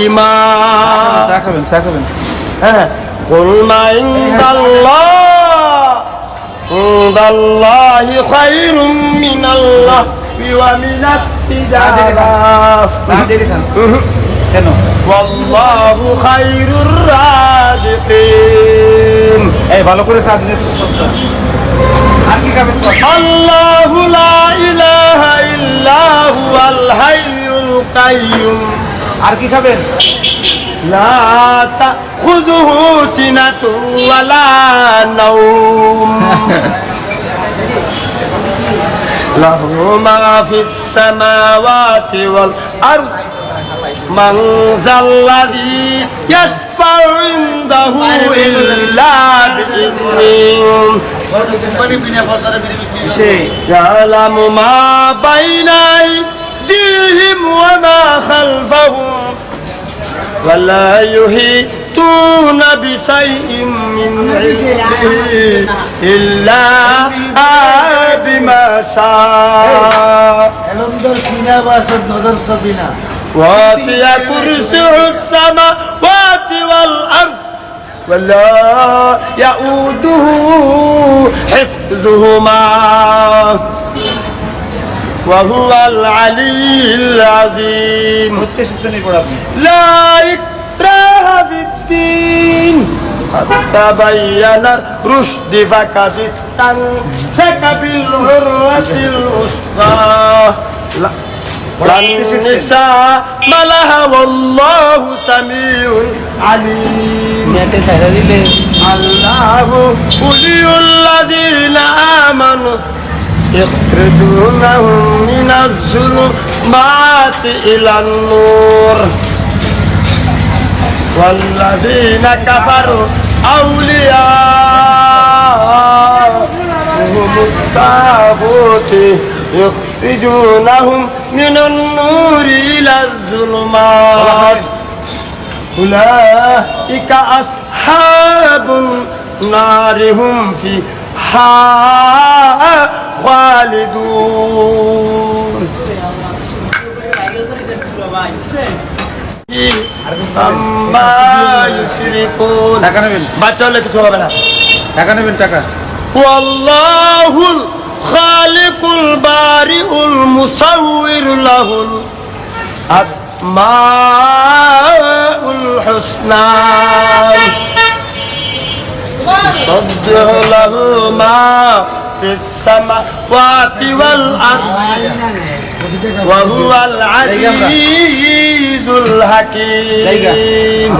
ইমাম। চা খাবেন হ্যাঁ, কুল মা ইনদাল্লাহি খায়রুম মিনাল্লাহি ওয়া মিনাত তিজারা। কেন? ওয়াল্লাহু খায়রুর রাযিকিন। এই ভালো করে চা দিন। আর কি খাবেন? আল্লাহু লা ইলাহা ইল্লা হুয়াল হাইয়ুল কাইয়্যুম। আর কি খাবেন? লা তাখুযুহু সিনাতুন ওয়ালা নাওম। লাহু মা ফিস সামাওয়াতি ওয়াল আরদ। মান যাল্লাযী ইয়াশফাউ ইনদাহু ইল্লা বিইذনিহি। ইয়ালামু মা বাইনা আইদিহিম ওয়া মা খালফাহুম ওয়া লা ইউহিতুনা বিশাইইন মিন ইলমিহি ইল্লা বিমা শাআ। এলমদর সিনা বাসদ নদর সবিনা واسع كرسيه السماوات والأرض ولا يؤوده حفظهما وهو العلي العظيم. لا إكراه في الدين قد تبين الرشد فقد استمسك بالعروة الوثقى والنساء ملها والله سميع عليم. الله ولي الذين آمنوا يخرجونهم من الظلمات إلى النور والذين كفروا أولياءهم الطاغوت يخرجونهم من النور إلى الظلمات أولئك أصحاب النار هم فيها خالدون. أما يشركون. বাচ্চা হলে কিছু হবে না। টাকা নেবেন? টাকা। والله الخالق البارئ المصور له الأسماء الحسنى يسبح له ما في السماوات والأرض وهو العزيز الحكيم.